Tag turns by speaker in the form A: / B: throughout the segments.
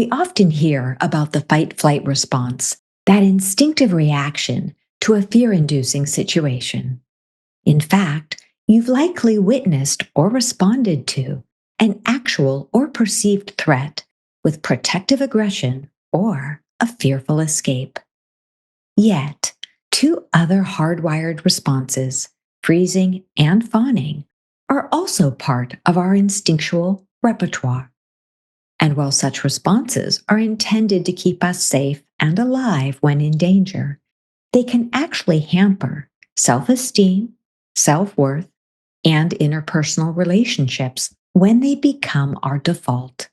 A: We often hear about the fight-flight response, that instinctive reaction to a fear-inducing situation. In fact, you've likely witnessed or responded to an actual or perceived threat with protective aggression or a fearful escape. Yet, two other hardwired responses, freezing and fawning, are also part of our instinctual repertoire. And while such responses are intended to keep us safe and alive when in danger, they can actually hamper self-esteem, self-worth, and interpersonal relationships when they become our default.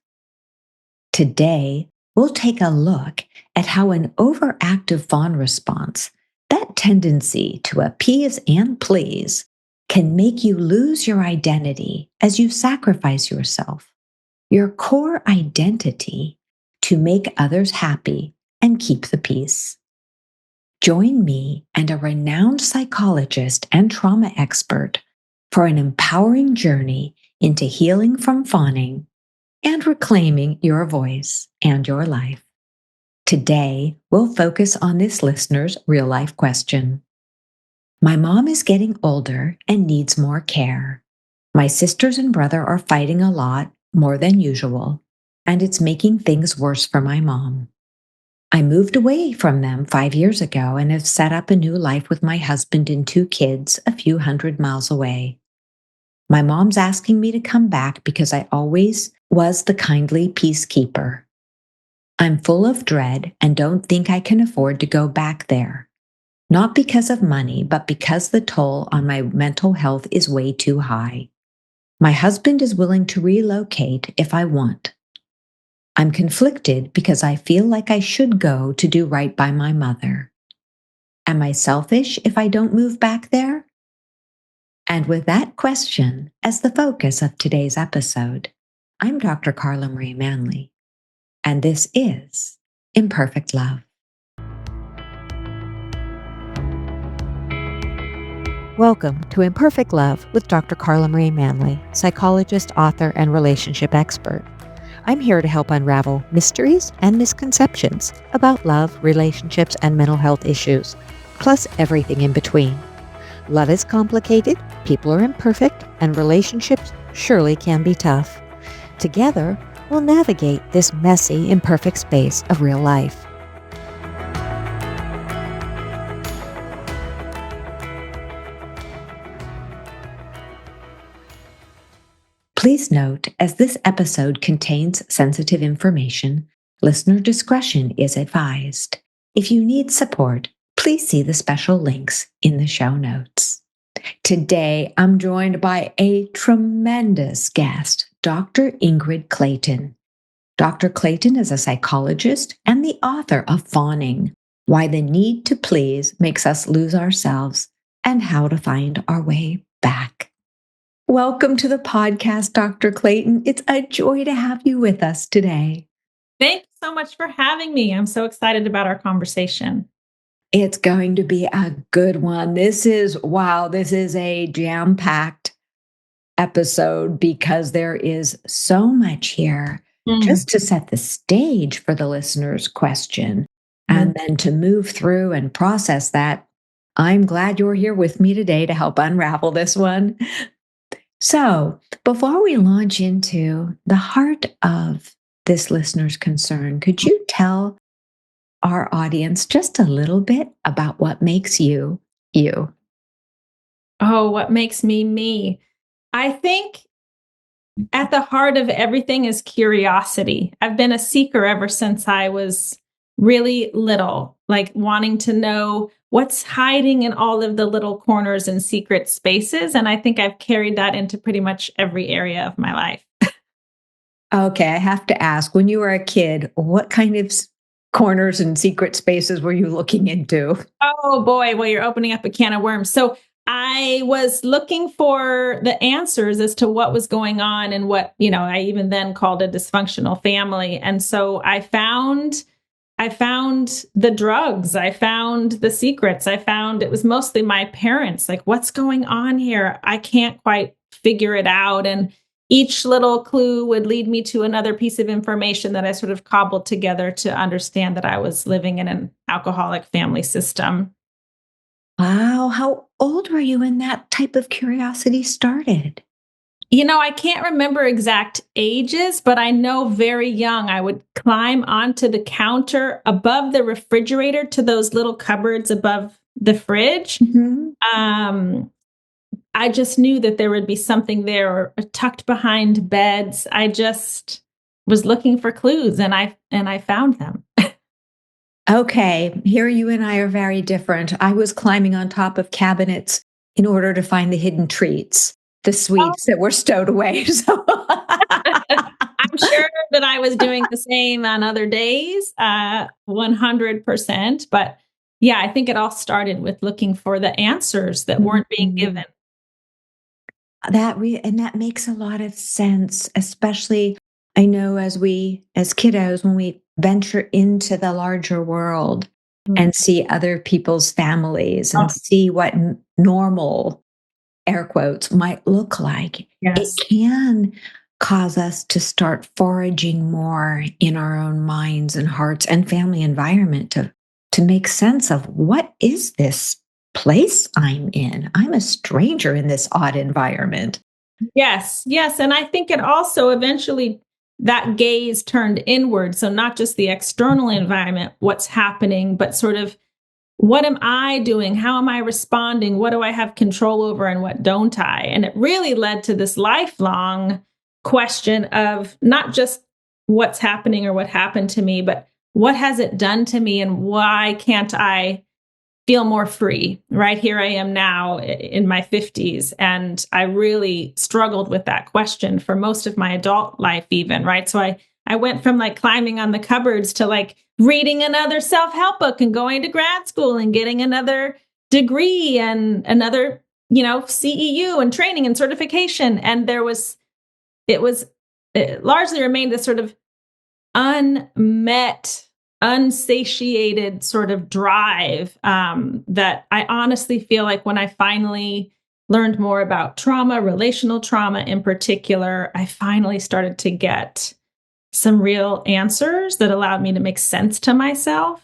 A: Today, we'll take a look at how an overactive fawn response, that tendency to appease and please, can make you lose your identity as you sacrifice yourself, your core identity, to make others happy and keep the peace. Join me and a renowned psychologist and trauma expert for an empowering journey into healing from fawning and reclaiming your voice and your life. Today, we'll focus on this listener's real-life question. My mom is getting older and needs more care. My sisters and brother are fighting a lot, more than usual, and it's making things worse for my mom. I moved away from them 5 years ago and have set up a new life with my husband and 2 kids a few hundred miles away. My mom's asking me to come back because I always was the kindly peacekeeper. I'm full of dread and don't think I can afford to go back there. Not because of money, but because the toll on my mental health is way too high. My husband is willing to relocate if I want. I'm conflicted because I feel like I should go to do right by my mother. Am I selfish if I don't move back there? And with that question as the focus of today's episode, I'm Dr. Carla Marie Manley, and this is Imperfect Love.
B: Welcome to Imperfect Love with Dr. Carla Marie Manley, psychologist, author, and relationship expert. I'm here to help unravel mysteries and misconceptions about love, relationships, and mental health issues, plus everything in between. Love is complicated, people are imperfect, and relationships surely can be tough. Together, we'll navigate this messy, imperfect space of real life.
A: Please note, as this episode contains sensitive information, listener discretion is advised. If you need support, please see the special links in the show notes. Today, I'm joined by a tremendous guest, Dr. Ingrid Clayton. Dr. Clayton is a psychologist and the author of Fawning, Why the Need to Please Makes Us Lose Ourselves and How to Find Our Way Back. Welcome to the podcast, Dr. Clayton. It's a joy to have you with us today.
C: Thank you so much for having me. I'm so excited about our conversation.
A: It's going to be a good one. This is a jam-packed episode because there is so much here. Just to set the stage for the listener's question and then to move through and process that, I'm glad you're here with me today to help unravel this one. So, before we launch into the heart of this listener's concern, could you tell our audience just a little bit about what makes you, you?
C: Oh, what makes me, me? I think at the heart of everything is curiosity. I've been a seeker ever since I was really little, like wanting to know what's hiding in all of the little corners and secret spaces. And I think I've carried that into pretty much every area of my life.
A: Okay, I have to ask, when you were a kid, what kind of corners and secret spaces were you looking into?
C: Oh boy, well, you're opening up a can of worms. So I was looking for the answers as to what was going on and what, I even then called a dysfunctional family. And so I found the drugs. I found the secrets. I found it was mostly my parents. Like, what's going on here? I can't quite figure it out. And each little clue would lead me to another piece of information that I sort of cobbled together to understand that I was living in an alcoholic family system.
A: Wow. How old were you when that type of curiosity started?
C: I can't remember exact ages, but I know very young, I would climb onto the counter above the refrigerator to those little cupboards above the fridge.
A: Mhm.
C: I just knew that there would be something there or tucked behind beds. I just was looking for clues and I found them.
A: Okay, here you and I are very different. I was climbing on top of cabinets in order to find the hidden treats, the sweets that were stowed away. So
C: I'm sure that I was doing the same on other days, 100%. But yeah, I think it all started with looking for the answers that weren't being given.
A: and that makes a lot of sense, especially I know as kiddos when we venture into the larger world
C: Mm.
A: and see other people's families
C: Oh,
A: and see what normal air quotes might look like, it
C: yes.
A: can cause us to start foraging more in our own minds and hearts and family environment to make sense of what is this place I'm in. I'm a stranger in this odd environment.
C: Yes, yes. And I think it also eventually that gaze turned inward. So not just the external environment, what's happening, but sort of what am I doing? How am I responding? What do I have control over and what don't I? And it really led to this lifelong question of not just what's happening or what happened to me, but what has it done to me and why can't I feel more free? Right here I am now in my 50s. And I really struggled with that question for most of my adult life, even. Right. So I went from like climbing on the cupboards to like reading another self-help book and going to grad school and getting another degree and another, CEU and training and certification. And it largely remained this sort of unmet, unsatiated sort of drive that I honestly feel like when I finally learned more about trauma, relational trauma in particular, I finally started to get some real answers that allowed me to make sense to myself.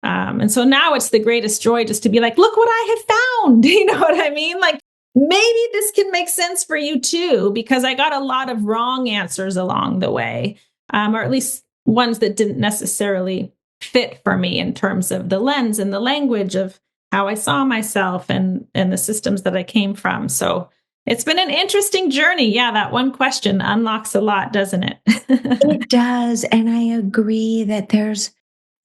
C: And so now it's the greatest joy just to be like, look what I have found. You know what I mean? Like, maybe this can make sense for you too, because I got a lot of wrong answers along the way, or at least ones that didn't necessarily fit for me in terms of the lens and the language of how I saw myself and the systems that I came from. So it's been an interesting journey. Yeah, that one question unlocks a lot, doesn't it?
A: It does. And I agree that there's,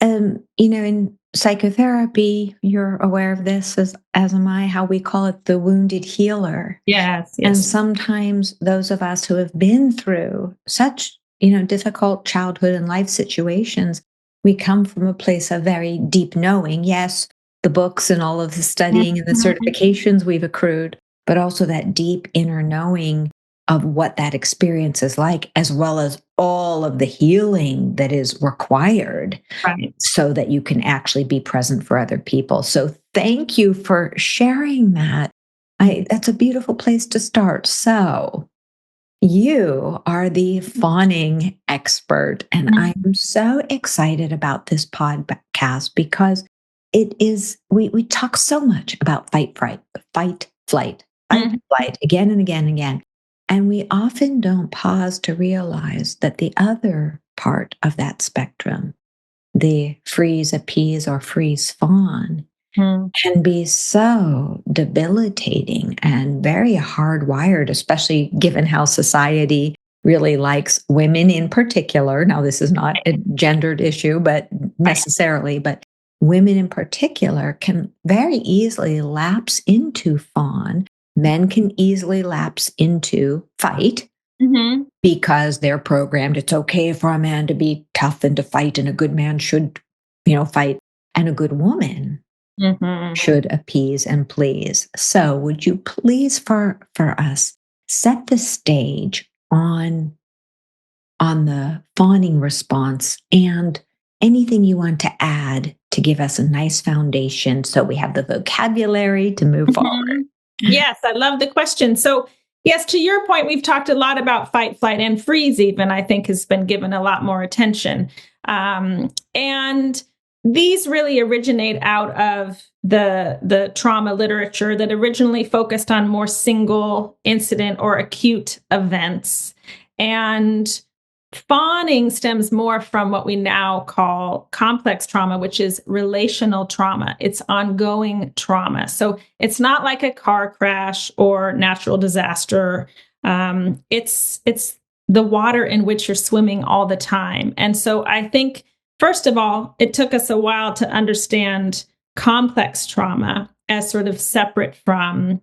A: in psychotherapy, you're aware of this as am I, how we call it the wounded healer.
C: Yes,
A: And
C: yes.
A: sometimes those of us who have been through such, difficult childhood and life situations, we come from a place of very deep knowing. Yes, the books and all of the studying and the
C: Mhm.
A: certifications we've accrued, but also that deep inner knowing of what that experience is like, as well as all of the healing that is required
C: Right.
A: so that you can actually be present for other people. So thank you for sharing that. That's a beautiful place to start. So you are the fawning expert, and I
C: Mhm.
A: am so excited about this podcast because it is, we talk so much about fight,
C: Mhm.
A: flight, again and again and again. And we often don't pause to realize that the other part of that spectrum, the freeze, appease, or freeze fawn,
C: Mhm.
A: can be so debilitating and very hardwired, especially given how society really likes women in particular. Now, this is not a gendered issue, but
C: Right.
A: necessarily, but women in particular can very easily lapse into fawn. Men can easily lapse into fight
C: Mhm.
A: because they're programmed. It's okay for a man to be tough and to fight, and a good man should, fight. And a good woman
C: Mhm.
A: should appease and please. So, would you please, for us, set the stage on the fawning response and anything you want to add to give us a nice foundation so we have the vocabulary to move forward?
C: Mhm. Yes, I love the question. So Yes, to your point, we've talked a lot about fight, flight, and freeze, even, I think, has been given a lot more attention. And these really originate out of the trauma literature that originally focused on more single incident or acute events. And fawning stems more from what we now call complex trauma, which is relational trauma. It's ongoing trauma. So it's not like a car crash or natural disaster. It's the water in which you're swimming all the time. And so I think, first of all, it took us a while to understand complex trauma as sort of separate from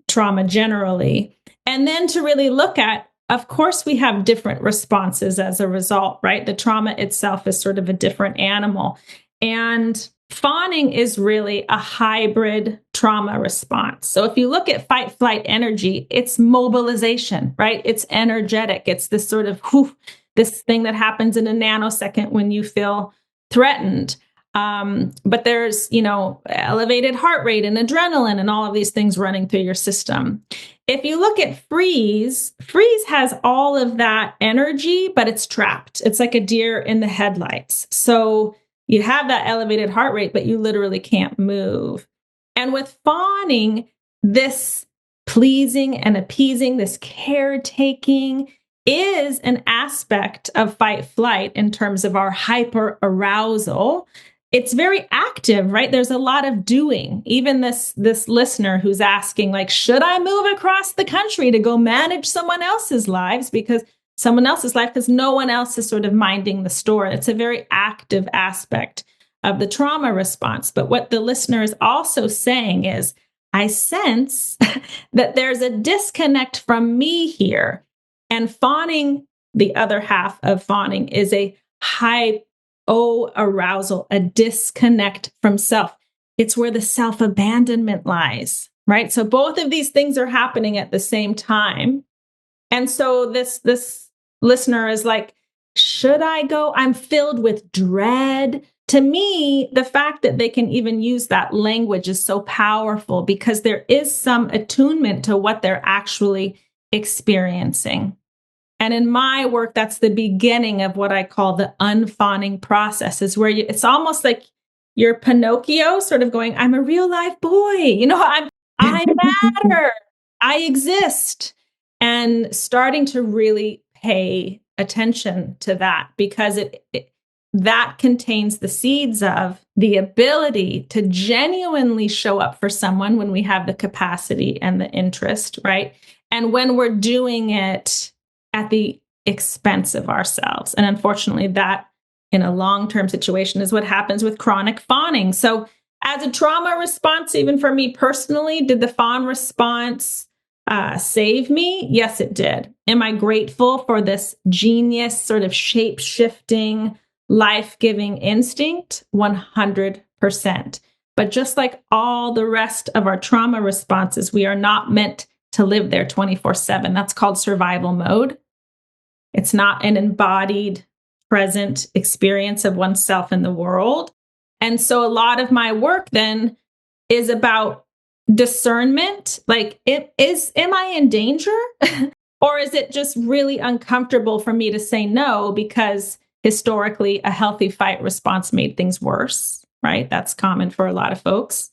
C: trauma generally. And then to really look at, of course, we have different responses as a result, right? The trauma itself is sort of a different animal. And fawning is really a hybrid trauma response. So if you look at fight flight energy, it's mobilization, right? It's energetic. It's this sort of this thing that happens in a nanosecond when you feel threatened. But there's, elevated heart rate and adrenaline and all of these things running through your system. If you look at freeze has all of that energy, but it's trapped. It's like a deer in the headlights. So you have that elevated heart rate, but you literally can't move. And with fawning, this pleasing and appeasing, this caretaking is an aspect of fight flight in terms of our hyper arousal. It's very active, right? There's a lot of doing. Even this listener who's asking, like, should I move across the country to go manage someone else's lives because no one else is sort of minding the store. It's a very active aspect of the trauma response. But what the listener is also saying is, I sense that there's a disconnect from me here. And fawning, the other half of fawning, is a arousal, a disconnect from self. It's where the self-abandonment lies, right? So both of these things are happening at the same time. And so this listener is like, should I go? I'm filled with dread. To me, the fact that they can even use that language is so powerful because there is some attunement to what they're actually experiencing. And in my work, that's the beginning of what I call the unfawning process, is where it's almost like you're Pinocchio sort of going, I'm a real live boy. I matter. I exist. And starting to really pay attention to that because that contains the seeds of the ability to genuinely show up for someone when we have the capacity and the interest, right? And when we're doing it at the expense of ourselves. And unfortunately, that in a long-term situation is what happens with chronic fawning. So as a trauma response, even for me personally, did the fawn response save me? Yes, it did. Am I grateful for this genius sort of shape-shifting, life-giving instinct? 100%. But just like all the rest of our trauma responses, we are not meant to live there 24/7. That's called survival mode. It's not an embodied, present experience of oneself in the world. And so a lot of my work then is about discernment. Like, am I in danger? Or is it just really uncomfortable for me to say no because historically a healthy fight response made things worse, right? That's common for a lot of folks.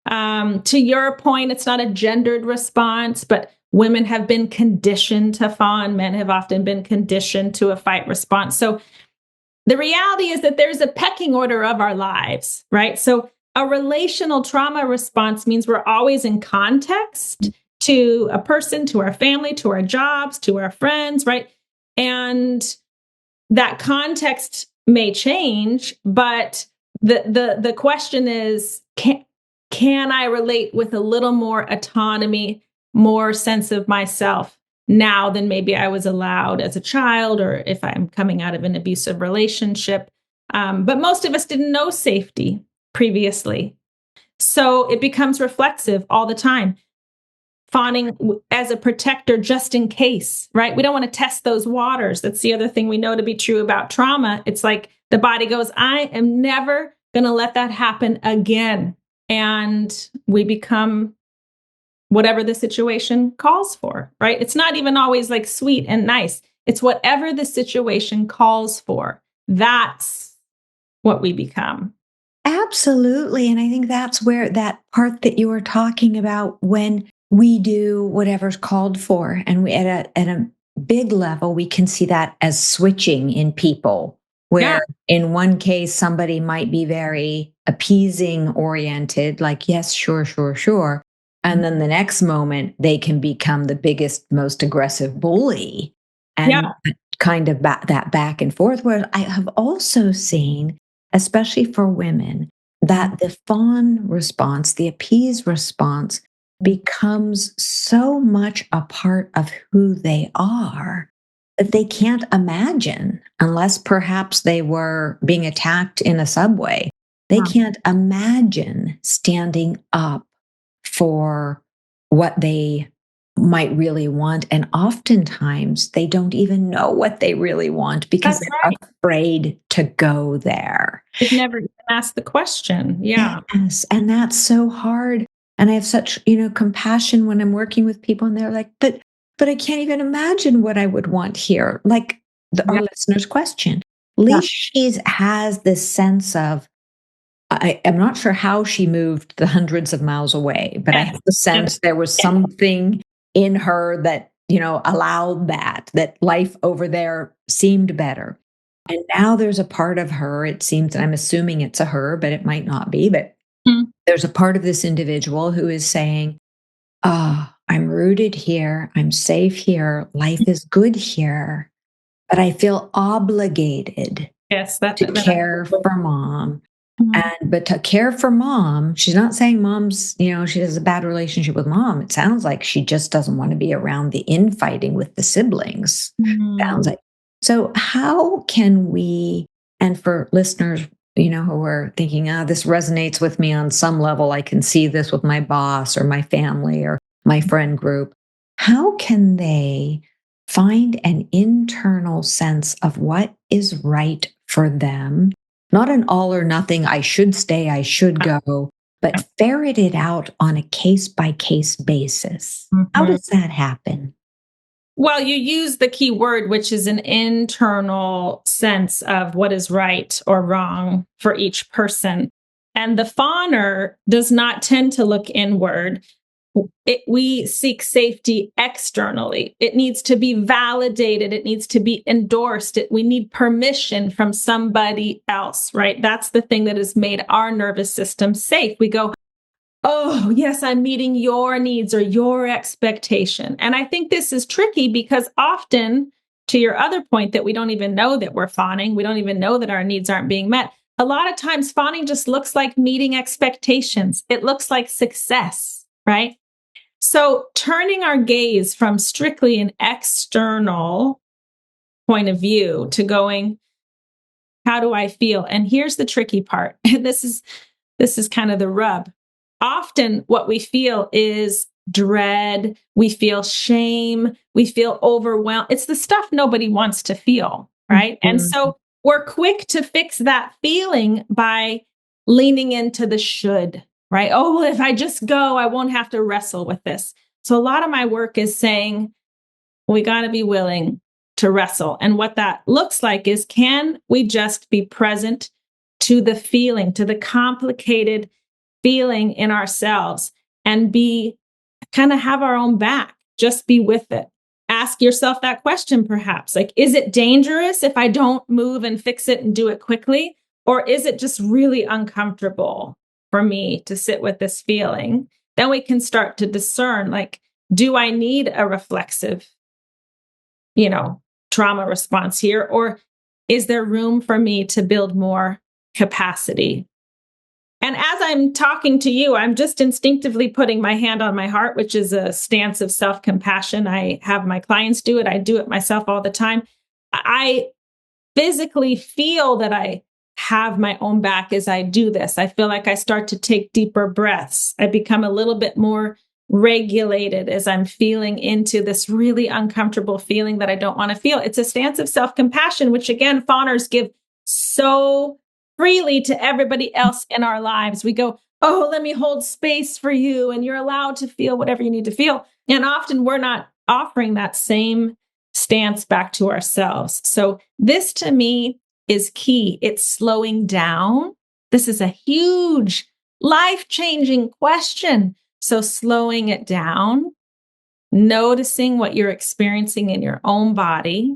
C: To your point, it's not a gendered response, but women have been conditioned to fawn. Men have often been conditioned to a fight response. So the reality is that there's a pecking order of our lives, right? So a relational trauma response means we're always in context to a person, to our family, to our jobs, to our friends, right? And that context may change, but the question is, can I relate with a little more autonomy, more sense of myself now than maybe I was allowed as a child, or if I'm coming out of an abusive relationship? But most of us didn't know safety previously. So it becomes reflexive all the time. Fawning as a protector just in case, right? We don't want to test those waters. That's the other thing we know to be true about trauma. It's like the body goes, I am never going to let that happen again. And we become whatever the situation calls for, right? It's not even always like sweet and nice. It's whatever the situation calls for. That's what we become.
A: Absolutely. And I think that's where that part that you were talking about, when we do whatever's called for, and we at a big level, we can see that as switching in people,
C: Yeah.
A: where in one case somebody might be very appeasing oriented, like, yes, sure, sure, sure. And then the next moment they can become the biggest, most aggressive bully, and
C: Yeah.
A: kind of that back and forth. Where I have also seen, especially for women, that the fawn response, the appease response, becomes so much a part of who they are that they can't imagine, unless perhaps they were being attacked in a subway, they can't imagine standing up for what they might really want. And oftentimes they don't even know what they really want because
C: That's
A: they're
C: right.
A: afraid to go there.
C: They've never even asked the question. Yeah.
A: Yes, and that's so hard. And I have such, compassion when I'm working with people and they're like, but I can't even imagine what I would want here. Like our
C: Yeah.
A: listener's question. At
C: Yeah.
A: least she has this sense of, I am not sure how she moved the hundreds of miles away, but I
C: Yes.
A: have the
C: Yes.
A: sense there was something in her that, allowed that life over there seemed better. And now there's a part of her, it seems, and I'm assuming it's a her, but it might not be, but
C: Mm.
A: there's a part of this individual who is saying, I'm rooted here. I'm safe here. Life is good here, but I feel obligated
C: Yes.
A: to care for mom.
C: Mhm.
A: But to care for mom, she's not saying mom's, she has a bad relationship with mom. It sounds like she just doesn't want to be around the infighting with the siblings. Sounds
C: Mhm.
A: like. So how can we, and for listeners, who are thinking, this resonates with me on some level, I can see this with my boss or my family or my friend group. How can they find an internal sense of what is right for them? Not an all or nothing, I should stay, I should go, but ferret it out on a case by case basis. How
C: Mhm.
A: does that happen?
C: Well, you use the key word, which is an internal sense of what is right or wrong for each person. And the fawner does not tend to look inward. We seek safety externally. It needs to be validated. It needs to be endorsed. We need permission from somebody else, right? That's the thing that has made our nervous system safe. We go, oh, yes, I'm meeting your needs or your expectation. And I think this is tricky because often, to your other point, that we don't even know that we're fawning, we don't even know that our needs aren't being met. A lot of times, fawning just looks like meeting expectations, it looks like success, right? So, turning our gaze from strictly an external point of view to going, how do I feel? And here's the tricky part. And this is kind of the rub. Often what we feel is dread, we feel shame, we feel overwhelmed. It's the stuff nobody wants to feel, right? And
A: Mhm.
C: so we're quick to fix that feeling by leaning into the should, right? Oh, well, if I just go, I won't have to wrestle with this. So a lot of my work is saying we got to be willing to wrestle. And what that looks like is, can we just be present to the feeling, to the complicated feeling in ourselves, and be kind of have our own back, just be with it. Ask yourself that question, perhaps, like, is it dangerous if I don't move and fix it and do it quickly? Or is it just really uncomfortable for me to sit with this feeling? Then we can start to discern, like, do I need a reflexive, trauma response here? Or is there room for me to build more capacity? And as I'm talking to you, I'm just instinctively putting my hand on my heart, which is a stance of self compassion. I have my clients do it, I do it myself all the time. I physically feel that I have my own back as I do this. I feel like I start to take deeper breaths. I become a little bit more regulated as I'm feeling into this really uncomfortable feeling that I don't want to feel. It's a stance of self compassion, which again, fawners give so freely to everybody else in our lives. We go, oh, let me hold space for you and you're allowed to feel whatever you need to feel. And often we're not offering that same stance back to ourselves. So this to me is key. It's slowing down. This is a huge life-changing question. So slowing it down, noticing what you're experiencing in your own body,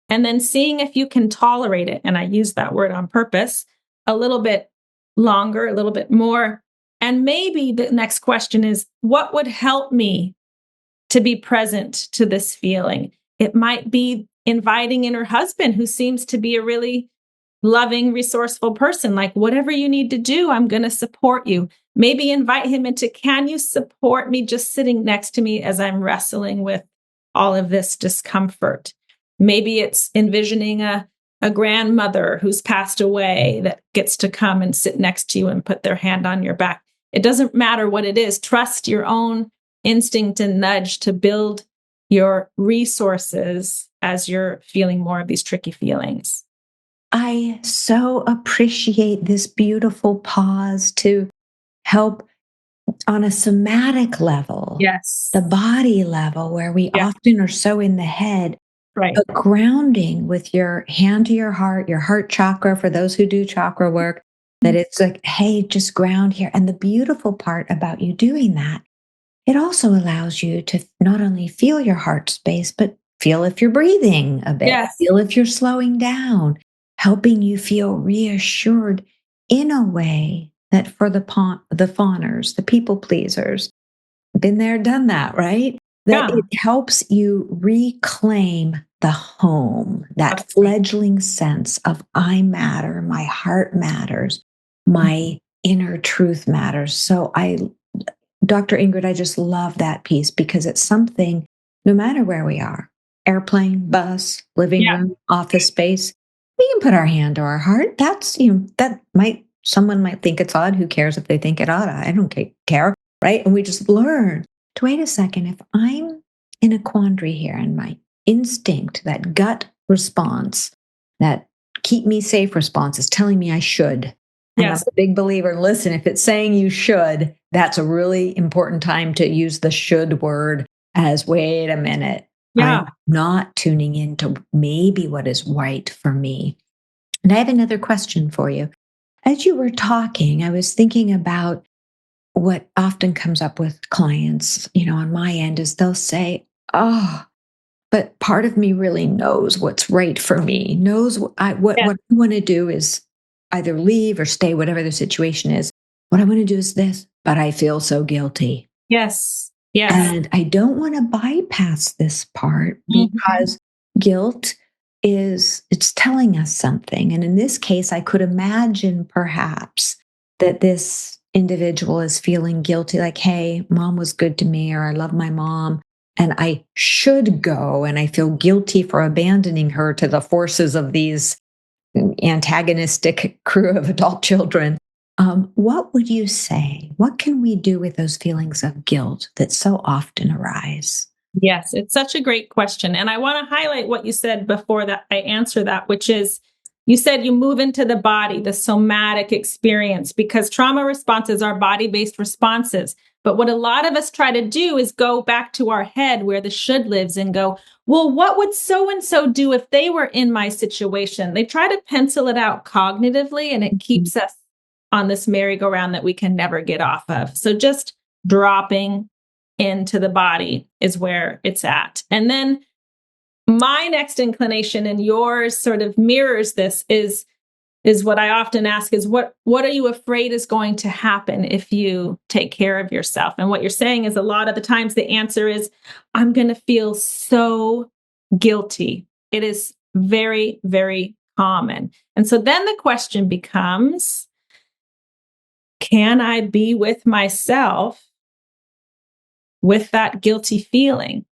C: and then seeing if you can tolerate it. And I use that word on purpose, a little bit longer, a little bit more. And maybe the next question is, what would help me to be present to this feeling? It might be inviting in her husband, who seems to be a really loving, resourceful person. Like, whatever you need to do, I'm going to support you. Maybe invite him into, can you support me just sitting next to me as I'm wrestling with all of this discomfort? Maybe it's envisioning a grandmother who's passed away that gets to come and sit next to you and put their hand on your back. It doesn't matter what it is. Trust your own instinct and nudge to build your resources as you're feeling more of these tricky feelings.
A: I so appreciate this beautiful pause to help on a somatic level,
C: Yes.
A: the body level, where we often are so in the head.
C: Right.
A: But grounding with your hand to your heart chakra, for those who do chakra work, that it's like, hey, just ground here. And the beautiful part about you doing that, it also allows you to not only feel your heart space, but feel if you're breathing a bit,
C: Yes.
A: feel if you're slowing down, helping you feel reassured in a way that for the fawners, the people pleasers, been there, done that, right? That it helps you reclaim the home, that fledgling sense of I matter, my heart matters, my inner truth matters. So Dr. Ingrid, I just love that piece because it's something, no matter where we are, airplane, bus, living room, office space, we can put our hand to our heart. That's, someone might think it's odd. Who cares if they think it odd? I don't care, right? And we just learn to wait a second. If I'm in a quandary here and my instinct, that gut response, that keep me safe response is telling me I should. And I'm a big believer in, listen, if it's saying you should, that's a really important time to use the should word as, wait a minute. I'm not tuning into maybe what is right for me. And I have another question for you. As you were talking, I was thinking about what often comes up with clients, on my end, is they'll say, oh, but part of me really knows what's right for me, knows what I want to do is either leave or stay, whatever the situation is. What I want to do is this, but I feel so guilty.
C: Yes.
A: And I don't want to bypass this part because guilt it's telling us something. And in this case, I could imagine perhaps that this individual is feeling guilty, like, hey, mom was good to me, or I love my mom, and I should go, and I feel guilty for abandoning her to the forces of these antagonistic crew of adult children. What would you say? What can we do with those feelings of guilt that so often arise?
C: Yes, it's such a great question. And I want to highlight what you said before that I answer that, which is, you said you move into the body, the somatic experience, because trauma responses are body-based responses. But what a lot of us try to do is go back to our head where the should lives and go, well, what would so-and-so do if they were in my situation? They try to pencil it out cognitively, and it keeps us on this merry-go-round that we can never get off of. So just dropping into the body is where it's at. And then my next inclination, and yours sort of mirrors this, is what I often ask is, what are you afraid is going to happen if you take care of yourself? And what you're saying is, a lot of the times the answer is, I'm going to feel so guilty. It is very, very common. And so then the question becomes, can I be with myself with that guilty feeling?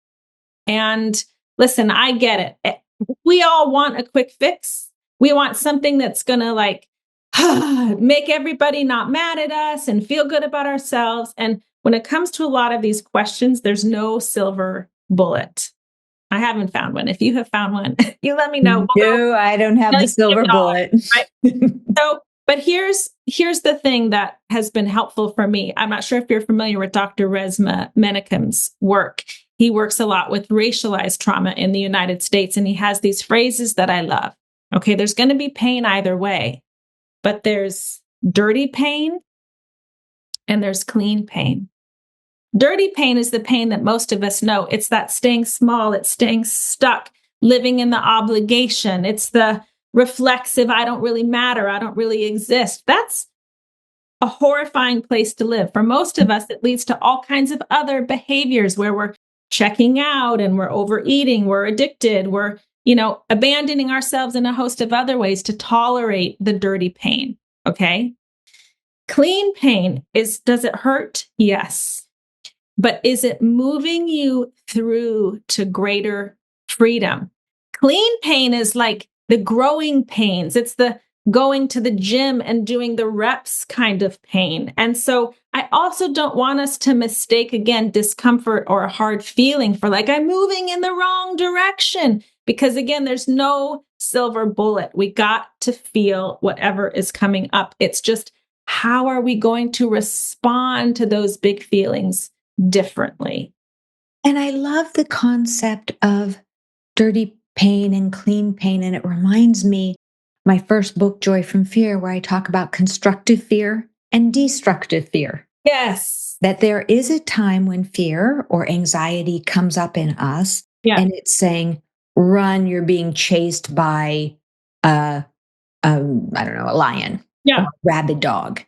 C: And listen, I get it. We all want a quick fix. We want something that's going to make everybody not mad at us and feel good about ourselves. And when it comes to a lot of these questions, there's no silver bullet. I haven't found one. If you have found one, you let me know.
A: No, I don't have the silver bullet.
C: Right? So But here's the thing that has been helpful for me. I'm not sure if you're familiar with Dr. Resmaa Menakem's work. He works a lot with racialized trauma in the United States, and he has these phrases that I love. Okay, there's going to be pain either way, but there's dirty pain and there's clean pain. Dirty pain is the pain that most of us know. It's that staying small, it's staying stuck, living in the obligation. It's the reflexive, I don't really matter, I don't really exist. That's a horrifying place to live. For most of us, it leads to all kinds of other behaviors where we're checking out and we're overeating, we're addicted, we're, abandoning ourselves in a host of other ways to tolerate the dirty pain. Okay. Clean pain does it hurt? Yes. But is it moving you through to greater freedom? Clean pain is like the growing pains. It's the going to the gym and doing the reps kind of pain. And so I also don't want us to mistake, again, discomfort or a hard feeling for like, I'm moving in the wrong direction. Because again, there's no silver bullet. We got to feel whatever is coming up. It's just, how are we going to respond to those big feelings differently?
A: And I love the concept of dirty pain and clean pain. And it reminds me my first book, Joy from Fear, where I talk about constructive fear and destructive fear.
C: Yes.
A: That there is a time when fear or anxiety comes up in us, and it's saying, run, you're being chased by I don't know, a lion, or a rabid dog.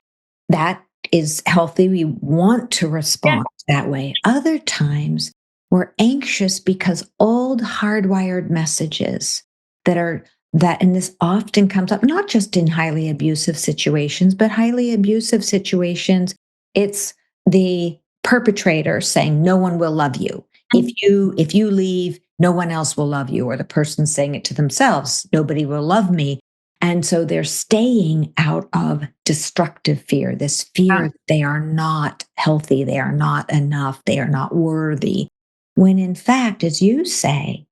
A: That is healthy. We want to respond that way. Other times we're anxious because old hardwired messages and this often comes up, not just in highly abusive situations, but highly abusive situations. It's the perpetrator saying, no one will love you. If you leave, no one else will love you. Or the person saying it to themselves, nobody will love me. And so they're staying out of destructive fear, this fear that they are not healthy, they are not enough, they are not worthy. When in fact, as you say,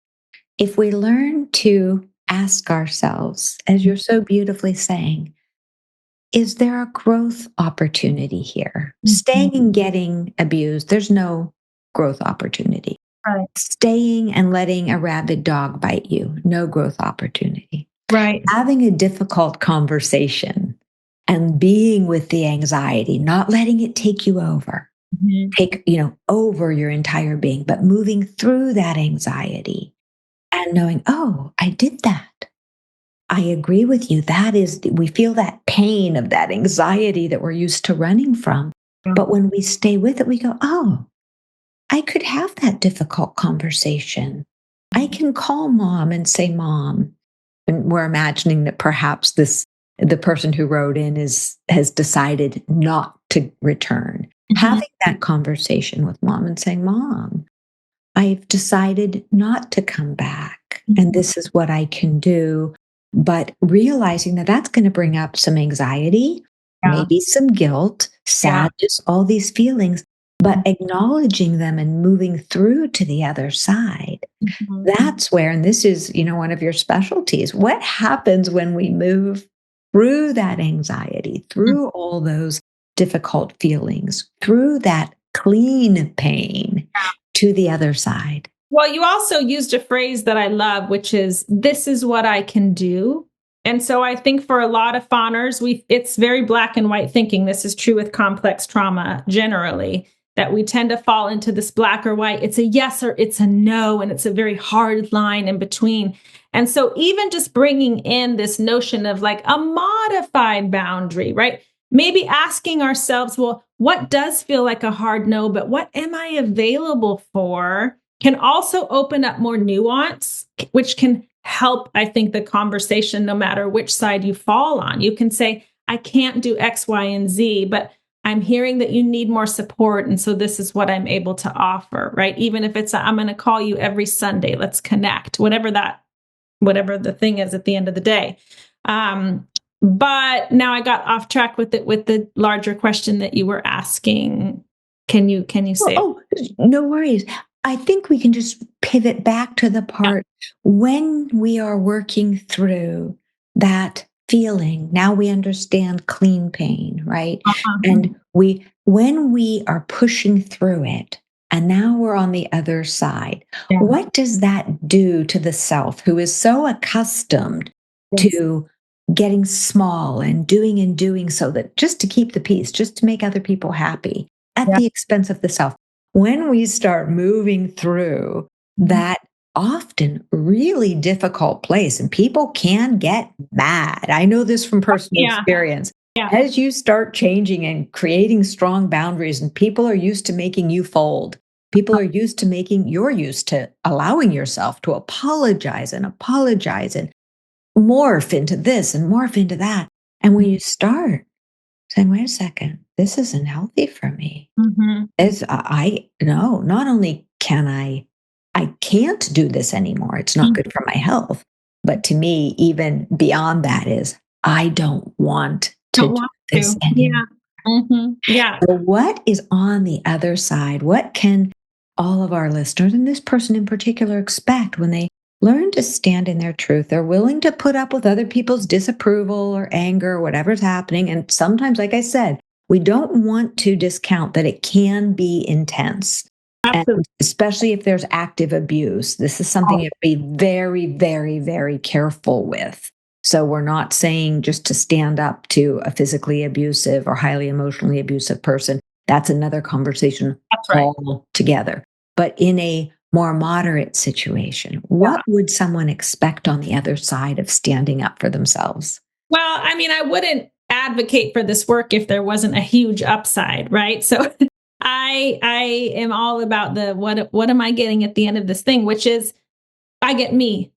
A: if we learn to ask ourselves, as you're so beautifully saying, is there a growth opportunity here? Mm-hmm. Staying and getting abused, there's no growth opportunity.
C: Right.
A: Staying and letting a rabid dog bite you, no growth opportunity.
C: Right.
A: Having a difficult conversation and being with the anxiety, not letting it take you over, take, over your entire being, but moving through that anxiety and knowing, oh, I did that. I agree with you. We feel that pain of that anxiety that we're used to running from. But when we stay with it, we go, oh, I could have that difficult conversation. I can call mom and say, Mom. And we're imagining that perhaps the person who wrote in has decided not to return. Mm-hmm. Having that conversation with mom and saying, Mom, I've decided not to come back. Mm-hmm. And this is what I can do. But realizing that that's going to bring up some anxiety, maybe some guilt, sadness, all these feelings, but acknowledging them and moving through to the other side. Mm-hmm. That's where, and this is, one of your specialties, what happens when we move through that anxiety, through all those difficult feelings, through that clean pain to the other side?
C: Well, you also used a phrase that I love, which is, this is what I can do. And so I think for a lot of fawners, it's very black and white thinking. This is true with complex trauma generally, that we tend to fall into this black or white. It's a yes or it's a no, and it's a very hard line in between. And so even just bringing in this notion of like a modified boundary, right? Maybe asking ourselves, well, what does feel like a hard no, but what am I available for? Can also open up more nuance, which can help, I think, the conversation no matter which side you fall on. You can say, I can't do X, Y, and Z, but I'm hearing that you need more support. And so this is what I'm able to offer, right? Even if it's, I'm going to call you every Sunday, let's connect, whatever the thing is at the end of the day. But now I got off track with the larger question that you were asking. Can you say?
A: Oh, no worries. I think we can just pivot back to the part when we are working through that feeling. Now we understand clean pain, right?
C: Uh-huh.
A: And when we are pushing through it, and now we're on the other side,
C: Yeah.
A: what does that do to the self who is so accustomed
C: Yes.
A: to getting small and doing so that just to keep the peace, just to make other people happy at
C: Yeah.
A: the expense of the self? When we start moving through
C: Mhm.
A: that often really difficult place, and people can get mad. I know this from personal
C: Yeah.
A: experience.
C: Yeah.
A: As you start changing and creating strong boundaries, and people are used to making you fold, people are used to you're used to allowing yourself to apologize and morph into this and morph into that. And when you start saying, wait a second, this isn't healthy for me.
C: Mhm.
A: As I no, not only I can't do this anymore. It's not
C: Mhm.
A: good for my health. But to me, even beyond that is I don't want to
C: Don't
A: do
C: want
A: this
C: to.
A: anymore.
C: Yeah. Yeah.
A: So what is on the other side? What can all of our listeners, and this person in particular, expect when they learn to stand in their truth? They're willing to put up with other people's disapproval or anger or whatever's happening. And sometimes, like I said, we don't want to discount that it can be intense. And
C: Absolutely.
A: especially if there's active abuse, this is something you have to be very, very, very careful with. So we're not saying just to stand up to a physically abusive or highly emotionally abusive person. That's another conversation
C: That's right.
A: altogether. But in a more moderate situation,
C: Yeah.
A: what would someone expect on the other side of standing up for themselves?
C: Well, I mean, I wouldn't advocate for this work if there wasn't a huge upside, right? So I am all about the what am I getting at the end of this thing, which is I get me.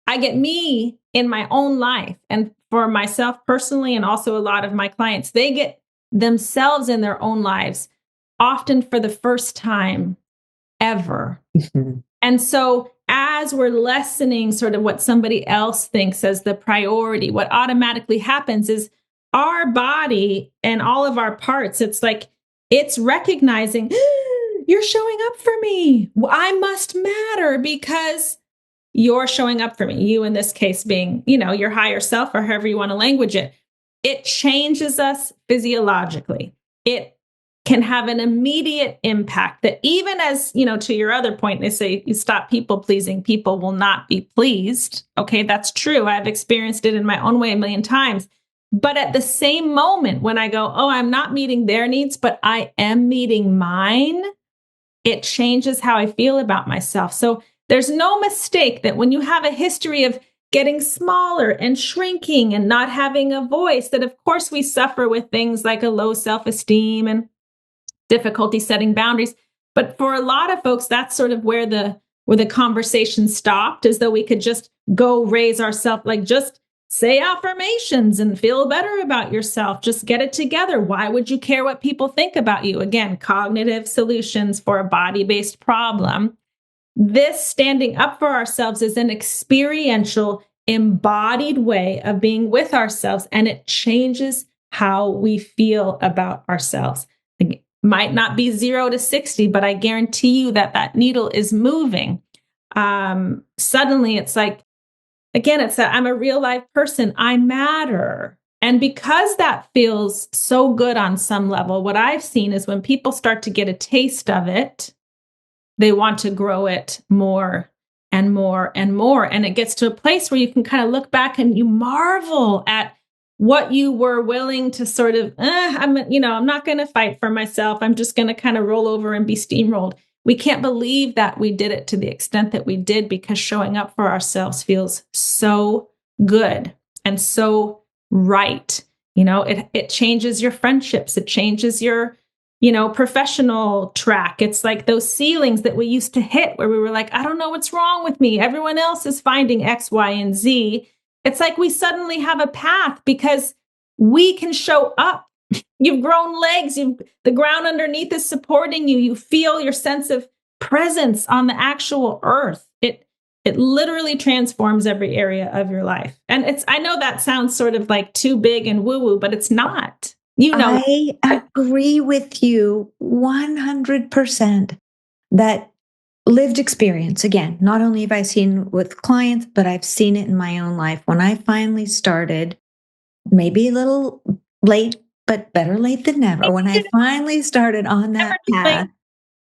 C: I get me in my own life, and for myself personally and also a lot of my clients, they get themselves in their own lives often for the first time ever.
A: Mhm.
C: And so, as we're lessening sort of what somebody else thinks as the priority, what automatically happens is our body and all of our parts, it's like it's recognizing you're showing up for me. I must matter because you're showing up for me. You, in this case, being, your higher self or however you want to language it. It changes us physiologically. It can have an immediate impact that even as, to your other point, they say you stop people pleasing, people will not be pleased. Okay, that's true. I've experienced it in my own way a million times. But at the same moment, when I go, oh, I'm not meeting their needs, but I am meeting mine, it changes how I feel about myself. So there's no mistake that when you have a history of getting smaller and shrinking and not having a voice, that of course we suffer with things like a low self-esteem and difficulty setting boundaries. But for a lot of folks, that's sort of where the conversation stopped, as though we could just go raise ourselves, like just say affirmations and feel better about yourself. Just get it together. Why would you care what people think about you? Again, cognitive solutions for a body-based problem. This standing up for ourselves is an experiential, embodied way of being with ourselves, and it changes how we feel about ourselves. It might not be 0 to 60, but I guarantee you that needle is moving. Suddenly, it's like, again, it's that I'm a real life person. I matter. And because that feels so good on some level, what I've seen is when people start to get a taste of it, they want to grow it more and more and more. And it gets to a place where you can kind of look back and you marvel at what you were willing to sort of, I'm not going to fight for myself. I'm just going to kind of roll over and be steamrolled. We can't believe that we did it to the extent that we did, because showing up for ourselves feels so good and so right. It changes your friendships. It changes your professional track. It's like those ceilings that we used to hit where we were like, I don't know what's wrong with me. Everyone else is finding X, Y, and Z. It's like we suddenly have a path because we can show up. You've grown legs. The ground underneath is supporting you. You feel your sense of presence on the actual earth. It literally transforms every area of your life. And I know that sounds sort of like too big and woo-woo, but it's not.
A: I agree with you 100% that lived experience. Again, not only have I seen with clients, but I've seen it in my own life. When I finally started, maybe a little late, but better late than never. When I finally started on that path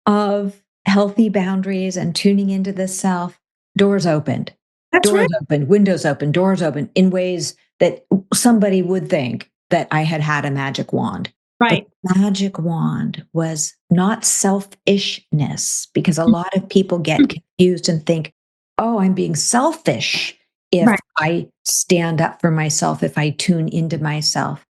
A: of healthy boundaries and tuning into the self, doors opened.
C: That's
A: Doors
C: right.
A: opened, windows open, doors open in ways that somebody would think that I had had a magic wand.
C: Right.
A: The magic wand was not selfishness, because a lot of people get confused and think, oh, I'm being selfish if
C: Right.
A: I stand up for myself, if I tune into myself.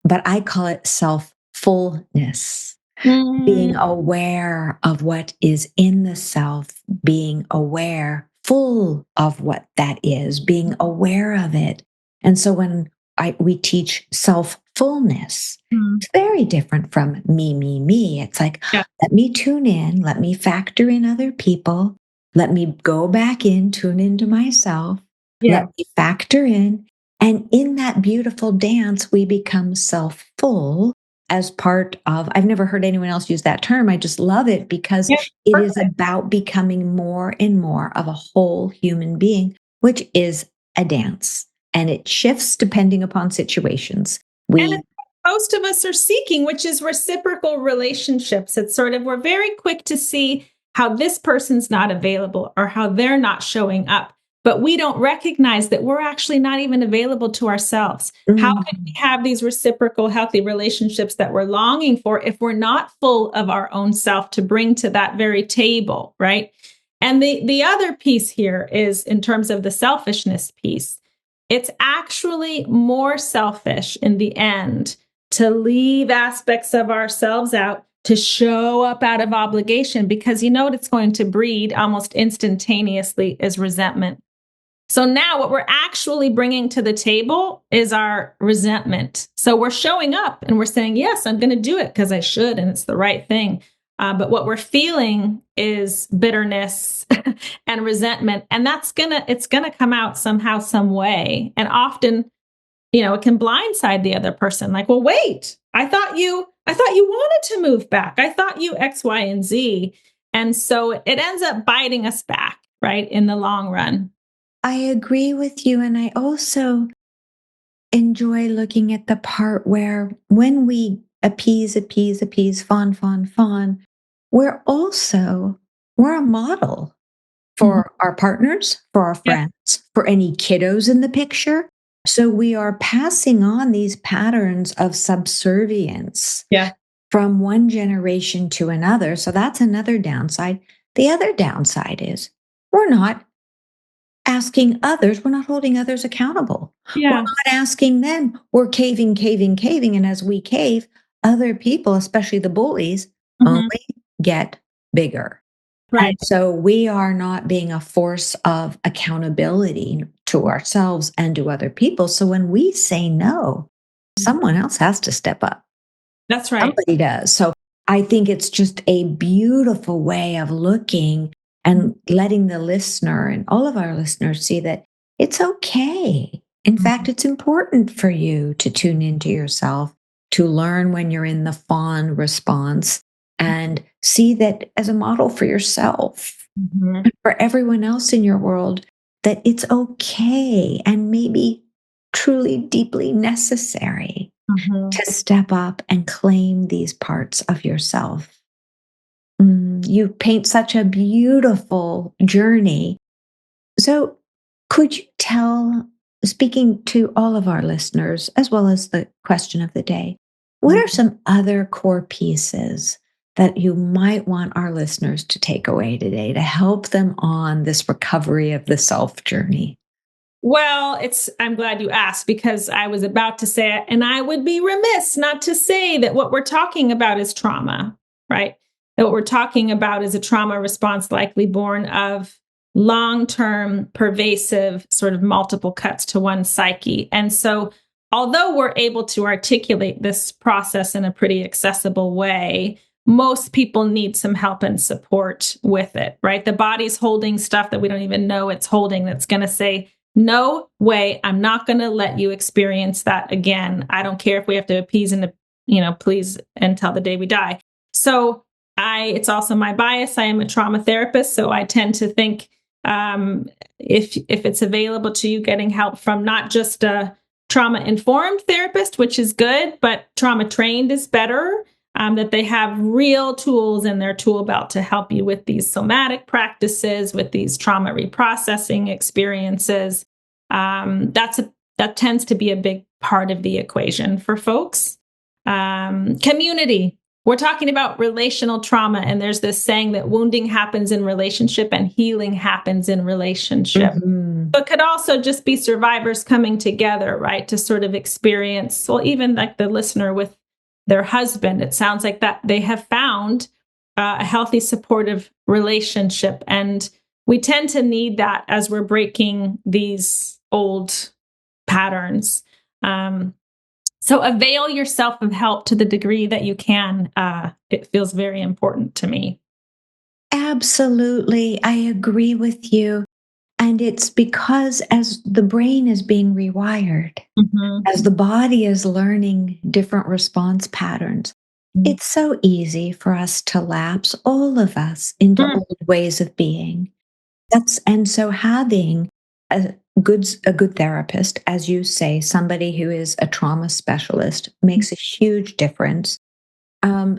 A: But I call it self fullness, being aware of what is in the self, being aware, full of what that is, being aware of it. And so when we teach self fullness, it's very different from me. It's like,
C: Yeah.
A: let me tune in, let me factor in other people, let me go back in, tune into myself,
C: Yeah.
A: let me factor in. And in that beautiful dance, we become self full as part of, I've never heard anyone else use that term. I just love it because
C: Yeah.
A: it is
C: Perfect.
A: about becoming more and more of a whole human being, which is a dance. And it shifts depending upon situations.
C: And it's what most of us are seeking, which is reciprocal relationships. It's sort of, we're very quick to see how this person's not available or how they're not showing up. But we don't recognize that we're actually not even available to ourselves. How can we have these reciprocal, healthy relationships that we're longing for if we're not full of our own self to bring to that very table, right? And the other piece here is in terms of the selfishness piece. It's actually more selfish in the end to leave aspects of ourselves out, to show up out of obligation, because you know what it's going to breed almost instantaneously is resentment. So now what we're actually bringing to the table is our resentment. So we're showing up and we're saying, yes, I'm going to do it because I should, and it's the right thing. But what we're feeling is bitterness and resentment. And it's going to come out somehow, some way. And often, it can blindside the other person. Like, well, wait, I thought you wanted to move back. I thought you X, Y, and Z. And so it ends up biting us back, right, in the long run.
A: I agree with you. And I also enjoy looking at the part where when we appease, fawn, we're a model for our partners, for our
C: Yeah.
A: friends, for any kiddos in the picture. So we are passing on these patterns of subservience
C: Yeah.
A: from one generation to another. So that's another downside. The other downside is we're not asking others, we're not holding others accountable. We're
C: Yeah.
A: not asking them. We're caving. And as we cave, other people, especially the bullies, only get bigger. And
C: Right.
A: so we are not being a force of accountability to ourselves and to other people. So when we say no, someone else has to step up.
C: That's right.
A: Somebody does. So I think it's just a beautiful way of looking and letting the listener and all of our listeners see that it's okay. In fact, it's important for you to tune into yourself, to learn when you're in the fawn response, and see that as a model for yourself, and for everyone else in your world, that it's okay and maybe truly deeply necessary to step up and claim these parts of yourself. You paint such a beautiful journey. So, could you tell, speaking to all of our listeners, as well as the question of the day, what are some other core pieces that you might want our listeners to take away today to help them on this recovery of the self journey?
C: Well, I'm glad you asked, because I was about to say it, and I would be remiss not to say that what we're talking about is trauma, right? That what we're talking about is a trauma response likely born of long-term, pervasive, sort of multiple cuts to one psyche. And so, although we're able to articulate this process in a pretty accessible way, most people need some help and support with it, right? The body's holding stuff that we don't even know it's holding, that's going to say, no way, I'm not going to let you experience that again. I don't care if we have to appease and, please until the day we die. So it's also my bias. I am a trauma therapist, so I tend to think if it's available to you, getting help from not just a trauma-informed therapist, which is good, but trauma-trained is better, that they have real tools in their tool belt to help you with these somatic practices, with these trauma reprocessing experiences. That tends to be a big part of the equation for folks. Community. We're talking about relational trauma, and there's this saying that wounding happens in relationship and healing happens in relationship.
A: Mm-hmm.
C: But could also just be survivors coming together, right, to sort of experience, well, even like the listener with their husband, it sounds like that they have found a healthy, supportive relationship. And we tend to need that as we're breaking these old patterns. So avail yourself of help to the degree that you can. It feels very important to me.
A: Absolutely. I agree with you. And it's because as the brain is being rewired, as the body is learning different response patterns, it's so easy for us to lapse, all of us, into old ways of being. And so having a good therapist, as you say, somebody who is a trauma specialist, makes a huge difference.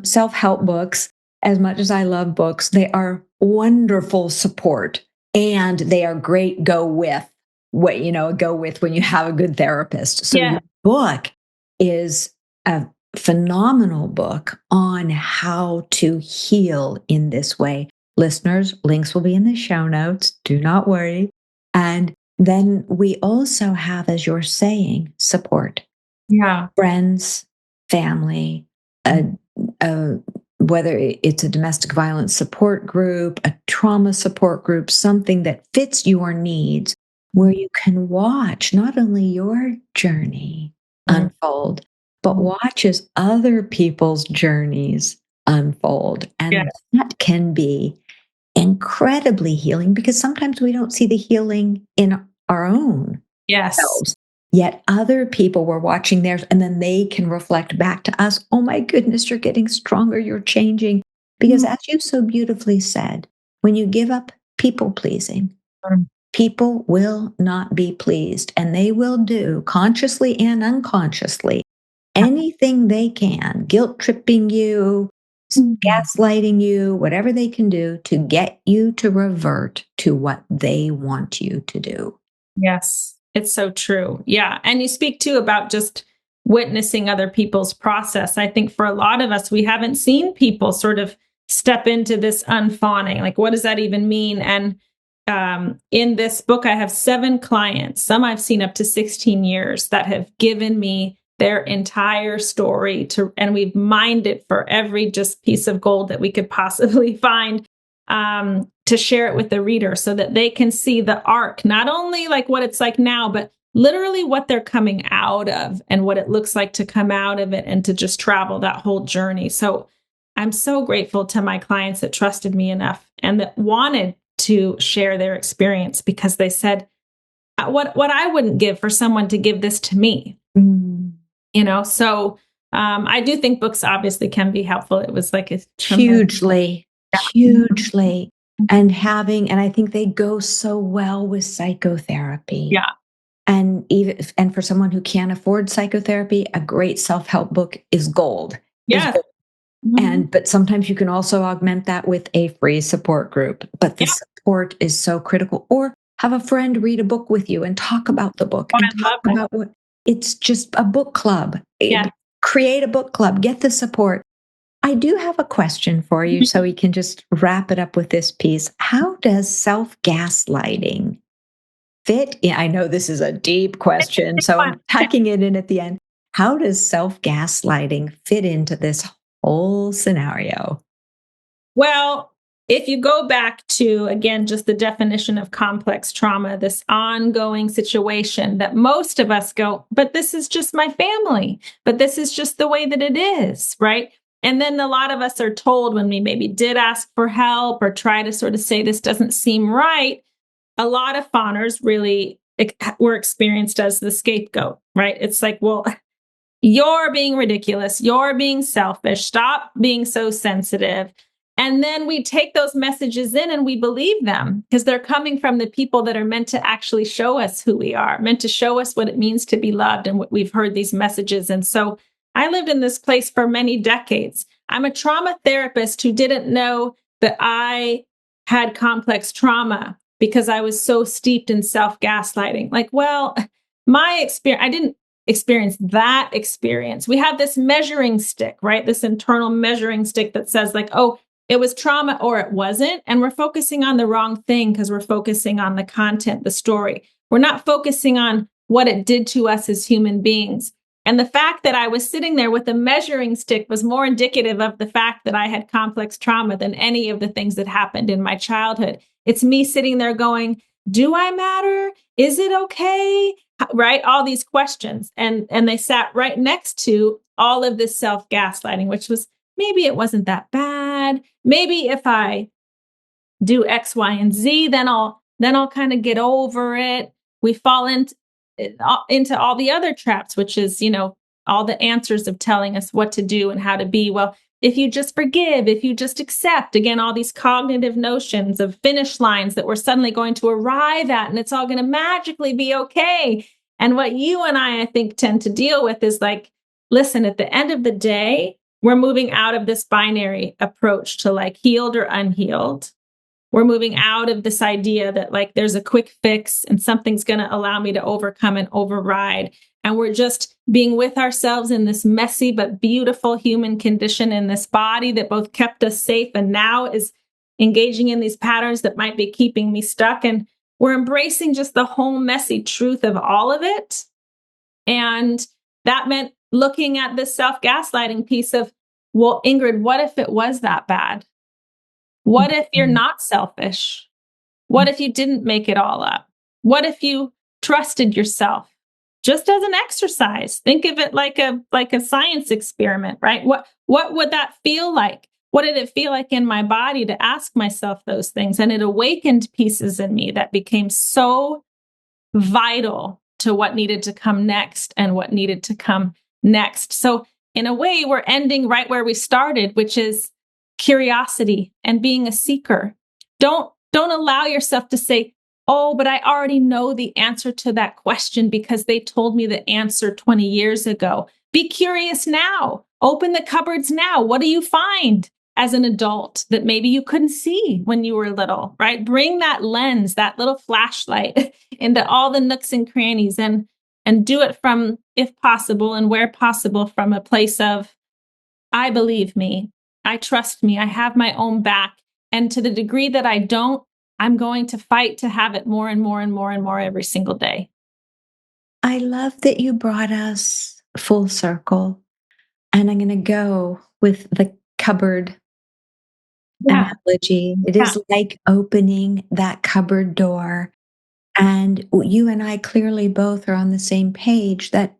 A: Self-help books, as much as I love books, they are wonderful support, and they are great go with when you have a good therapist. So your book is a phenomenal book on how to heal in this way. Listeners, links will be in the show notes. Do not worry. And then we also have, as you're saying, support.
C: Yeah.
A: Friends, family, whether it's a domestic violence support group, a trauma support group, something that fits your needs, where you can watch not only your journey unfold, but watch as other people's journeys unfold. And that can be incredibly healing, because sometimes we don't see the healing in our own selves. Yet other people were watching theirs, and then they can reflect back to us, oh my goodness, you're getting stronger, you're changing. Because as you so beautifully said, when you give up people pleasing, people will not be pleased, and they will do, consciously and unconsciously, anything they can, guilt tripping you, gaslighting you, whatever they can do to get you to revert to what they want you to do.
C: Yes, it's so true. Yeah. And you speak too about just witnessing other people's process. I think for a lot of us, we haven't seen people sort of step into this unfawning. Like, what does that even mean? And in this book, I have 7 clients, some I've seen up to 16 years, that have given me their entire story and we've mined it for every just piece of gold that we could possibly find, to share it with the reader so that they can see the arc, not only like what it's like now, but literally what they're coming out of and what it looks like to come out of it and to just travel that whole journey. So I'm so grateful to my clients that trusted me enough and that wanted to share their experience, because they said, what I wouldn't give for someone to give this to me. So I do think books obviously can be helpful. It was like
A: hugely. And I think they go so well with psychotherapy.
C: Yeah.
A: And for someone who can't afford psychotherapy, a great self-help book is gold.
C: Yeah.
A: But sometimes you can also augment that with a free support group. But the support is so critical. Or have a friend read a book with you and talk about the book and talk about what it's just a book club. Create a book club, get the support. I do have a question for you, so we can just wrap it up with this piece. How does self-gaslighting fit in? I know this is a deep question, so I'm tucking it in at the end. How does self-gaslighting fit into this whole scenario?
C: Well, if you go back to, again, just the definition of complex trauma, this ongoing situation that most of us go, but this is just my family, but this is just the way that it is, right? And then a lot of us are told, when we maybe did ask for help or try to sort of say this doesn't seem right, a lot of fawners really were experienced as the scapegoat, right? It's like, well, you're being ridiculous. You're being selfish. Stop being so sensitive. And then we take those messages in and we believe them because they're coming from the people that are meant to actually show us who we are, meant to show us what it means to be loved. And we've heard these messages. And so I lived in this place for many decades. I'm a trauma therapist who didn't know that I had complex trauma because I was so steeped in self-gaslighting. Like, well, my experience, I didn't experience that experience. We have this measuring stick, right? This internal measuring stick that says like, oh, it was trauma or it wasn't. And we're focusing on the wrong thing because we're focusing on the content, the story. We're not focusing on what it did to us as human beings. And the fact that I was sitting there with a measuring stick was more indicative of the fact that I had complex trauma than any of the things that happened in my childhood. It's me sitting there going, do I matter? Is it okay? Right? All these questions. And they sat right next to all of this self-gaslighting, which was maybe it wasn't that bad. Maybe if I do X, Y, and Z, then I'll kind of get over it. We fall into all the other traps, which is, all the answers of telling us what to do and how to be. Well, if you just forgive, if you just accept, again, all these cognitive notions of finish lines that we're suddenly going to arrive at, and it's all going to magically be okay. And what you and I think, tend to deal with is like, listen, at the end of the day, we're moving out of this binary approach to like healed or unhealed. We're moving out of this idea that like there's a quick fix and something's going to allow me to overcome and override. And we're just being with ourselves in this messy but beautiful human condition in this body that both kept us safe and now is engaging in these patterns that might be keeping me stuck. And we're embracing just the whole messy truth of all of it. And that meant looking at this self-gaslighting piece of, well, Ingrid, what if it was that bad? What if you're not selfish? What if you didn't make it all up? What if you trusted yourself? Just as an exercise, think of it like a science experiment, right? What would that feel like? What did it feel like in my body to ask myself those things? And it awakened pieces in me that became so vital to what needed to come next and what needed to come next. So in a way, we're ending right where we started, which is curiosity and being a seeker. Don't allow yourself to say, oh, but I already know the answer to that question because they told me the answer 20 years ago. Be curious now. Open the cupboards now. What do you find as an adult that maybe you couldn't see when you were little, right? Bring that lens, that little flashlight into all the nooks and crannies and do it from, if possible and where possible, from a place of, I believe me, I trust me, I have my own back. And to the degree that I don't, I'm going to fight to have it more and more and more and more every single day.
A: I love that you brought us full circle. And I'm going to go with the cupboard analogy. It is like opening that cupboard door. And you and I clearly both are on the same page that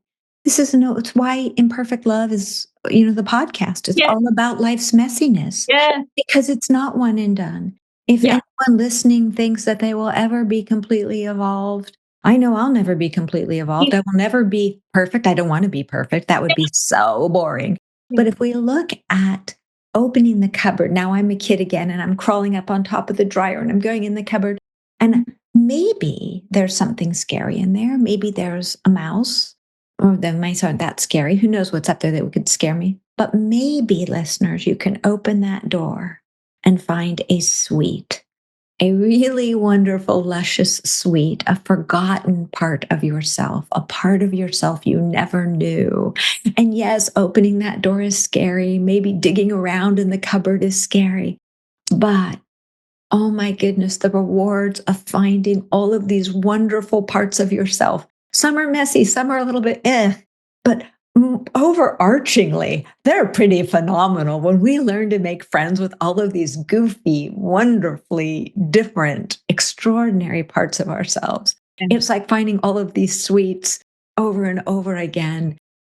A: it's why Imperfect Love is, the podcast is all about life's messiness.
C: Yeah.
A: Because it's not one and done. If anyone listening thinks that they will ever be completely evolved, I know I'll never be completely evolved. I will never be perfect. I don't want to be perfect. That would be so boring. But if we look at opening the cupboard, now I'm a kid again and I'm crawling up on top of the dryer and I'm going in the cupboard and maybe there's something scary in there. Maybe there's a mouse, or the mice aren't that scary. Who knows what's up there that could scare me? But maybe, listeners, you can open that door and find a sweet, a really wonderful, luscious sweet, a forgotten part of yourself, a part of yourself you never knew. And yes, opening that door is scary. Maybe digging around in the cupboard is scary. But oh my goodness, the rewards of finding all of these wonderful parts of yourself. Some are messy, some are a little bit but overarchingly, they're pretty phenomenal. When we learn to make friends with all of these goofy, wonderfully different, extraordinary parts of ourselves, it's like finding all of these sweets over and over again.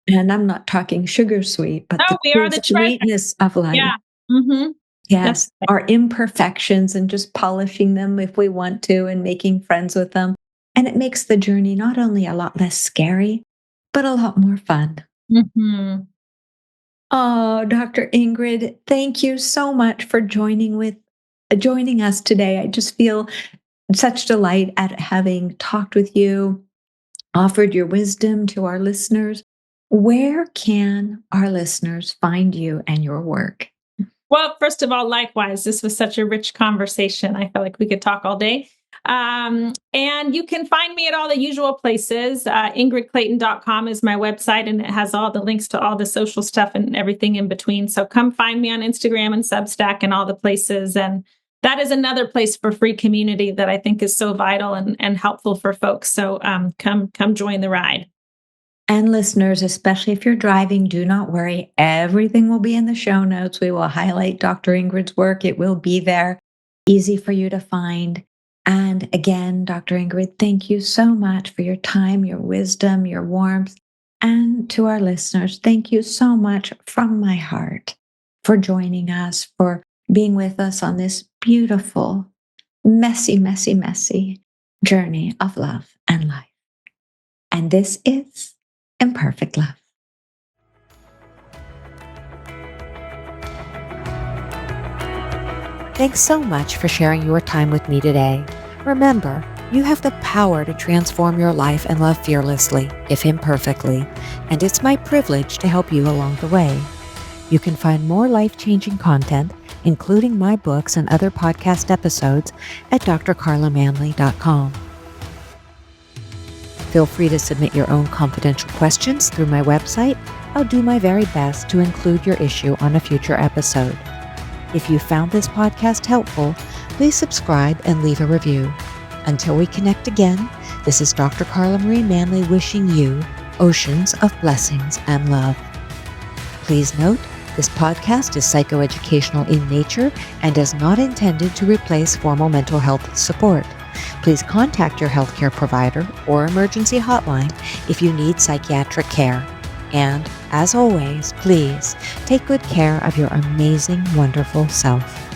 A: And I'm not talking sugar sweet, but the sweetness of life.
C: Yeah. Mm-hmm.
A: Yes, our imperfections and just polishing them if we want to and making friends with them. And it makes the journey not only a lot less scary, but a lot more fun.
C: Mm-hmm.
A: Oh, Dr. Ingrid, thank you so much for joining us today. I just feel such delight at having talked with you, offered your wisdom to our listeners. Where can our listeners find you and your work?
C: Well, first of all, likewise, this was such a rich conversation. I feel like we could talk all day. And you can find me at all the usual places. IngridClayton.com is my website, and it has all the links to all the social stuff and everything in between. So come find me on Instagram and Substack and all the places. And that is another place for free community that I think is so vital and helpful for folks. So come join the ride.
A: And listeners, especially if you're driving, do not worry. Everything will be in the show notes. We will highlight Dr. Ingrid's work. It will be there, easy for you to find. And again, Dr. Ingrid, thank you so much for your time, your wisdom, your warmth. And to our listeners, thank you so much from my heart for joining us, for being with us on this beautiful, messy, messy, messy journey of love and life. And this is Imperfect Love.
B: Thanks so much for sharing your time with me today. Remember, you have the power to transform your life and love fearlessly, if imperfectly, and it's my privilege to help you along the way. You can find more life-changing content, including my books and other podcast episodes, at drcarlamanley.com. Feel free to submit your own confidential questions through my website. I'll do my very best to include your issue on a future episode. If you found this podcast helpful, please subscribe and leave a review. Until we connect again, this is Dr. Carla Marie Manley wishing you oceans of blessings and love. Please note, this podcast is psychoeducational in nature and is not intended to replace formal mental health support. Please contact your healthcare provider or emergency hotline if you need psychiatric care. And, as always, please take good care of your amazing, wonderful self.